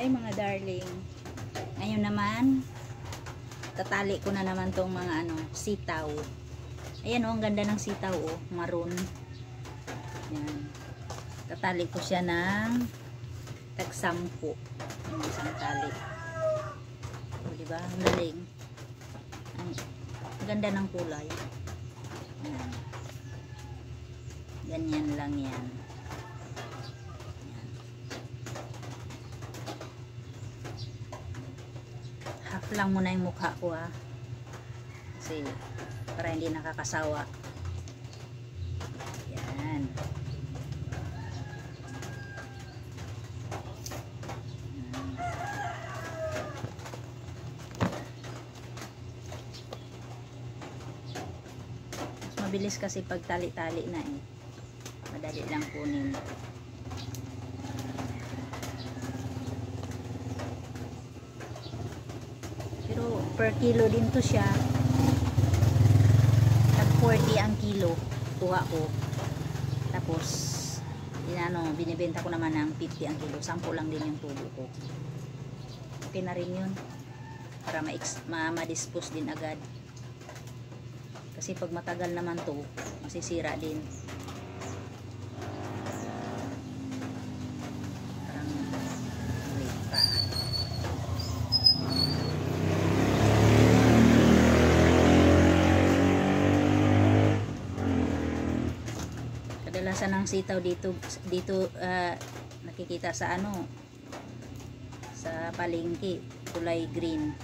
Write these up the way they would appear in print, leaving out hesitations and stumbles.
Hi mga darling. Ngayon naman, tatali ko na naman tong mga sitaw. Ayan ang ganda ng sitaw maroon. Yan. Tatali ko siya ng tag-10. Yung isang tali. Diba? Ang galing. Ang ganda ng kulay. Yan. Ganyan lang yan. Half lang muna yung mukha ko kasi para hindi nakakasawa. Yan. Mas mabilis kasi pag tali-tali na madali lang kunin. Per kilo din to siya. Tag 40 ang kilo kuha ko. Tapos binibenta ko naman ng 50 ang kilo. 10 lang din yung tubo ko. Okay na rin yun. Para ma-dispose din agad. Kasi pag matagal naman to, masisira din. Parang wait pa. Kadalasan ng sitaw dito nakikita sa sa palengke, kulay green.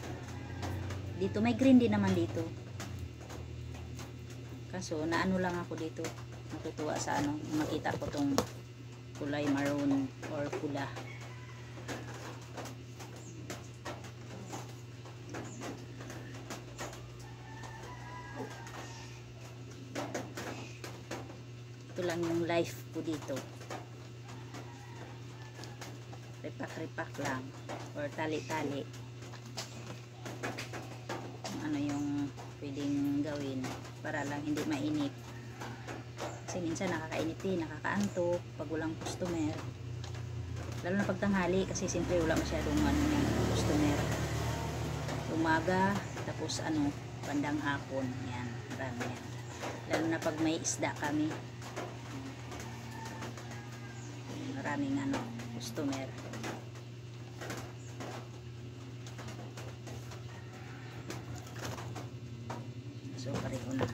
Dito may green din naman dito. Kaso naano lang ako dito, natutuwa sa makita ko tong kulay maroon or pula. Ito lang yung life ko dito. Ripak-ripak lang or tali-tali. Ano yung pwedeng gawin para lang hindi mainip. Kasi minsan nakakainip din, nakakaantok pag walang customer. Lalo na pagtanghali kasi siyempre wala masyadong customer. Umaga tapos bandang hapon. Yan, marami yan. Lalo na pag may isda kami. Maraming customer. So pareho na.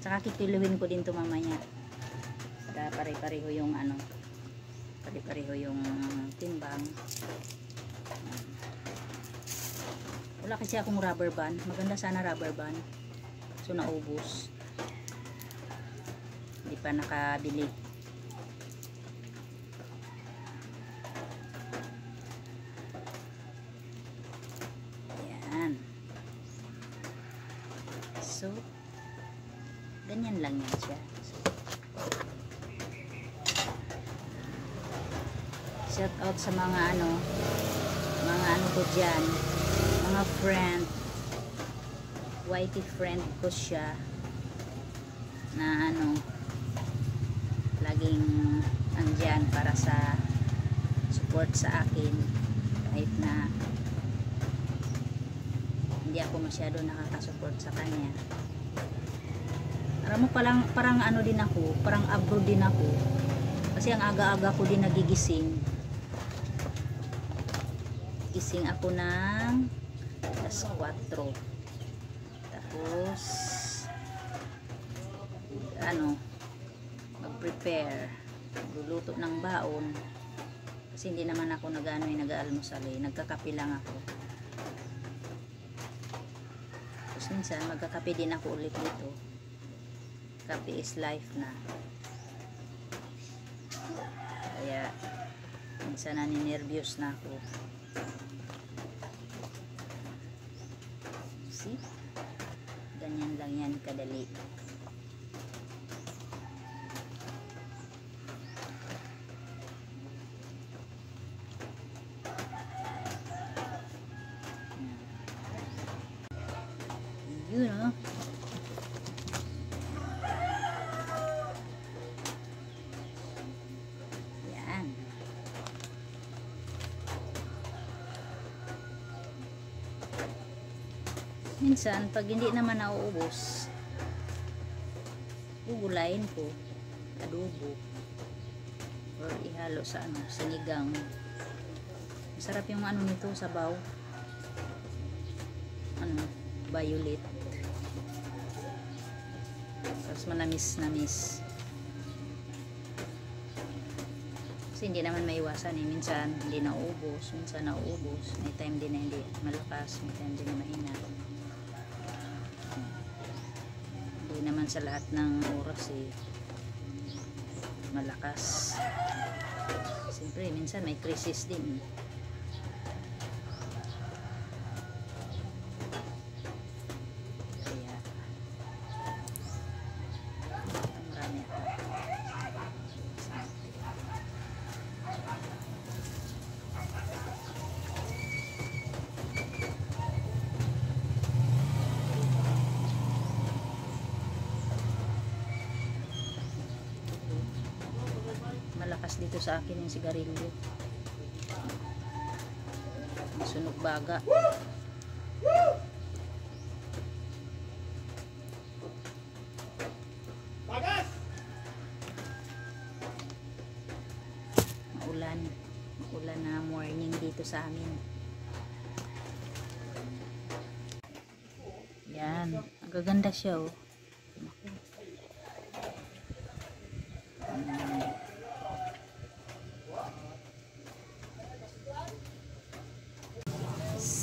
Saka kikiluhin ko din to mamaya. Para pare-pareho yung pare-pareho yung timbang. Wala kasi akong rubber band. Maganda sana rubber band. So naubos. Hindi pa nakabili. So, ganyan lang yan siya. So, shout out sa mga ko dyan, mga friend, whitey friend ko siya, na laging andyan para sa support sa akin, kahit na hindi ako masyado nakakasupport sa kanya. Alam mo, parang din ako, parang abroad din ako. Kasi ang aga-aga ko din nagigising. Gising ako ng alas 4. Tapos mag-prepare, magluluto ng baon. Kasi hindi naman ako nag-aalmusal nagkakape lang ako. Minsan magkakape din ako ulit dito. Kape is life na. Kaya minsan naninervyos na ako. See? Ganyan lang yan kadali. Yan. Minsan, pag hindi naman nauubos, gugulayin ko, adobo, or ihalo sa ano, sinigang. Masarap yung ano nito, sabaw. Ano, violet. Tapos manamis-namis. Kasi hindi naman maiwasan eh. Minsan hindi nauubos, minsan nauubos. May time din na hindi malakas, may time din na mahina. Hindi naman sa lahat ng oras eh malakas. Siyempre, minsan may crisis din. Kaya marami ako. Malakas dito sa akin yung sigarilyo. Sunog baga. Maulan na morning dito sa amin. Yan, ang gaganda siya oh.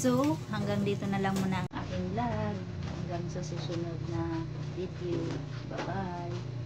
So, hanggang dito na lang muna ang aking vlog. Hanggang sa susunod na video. Bye-bye.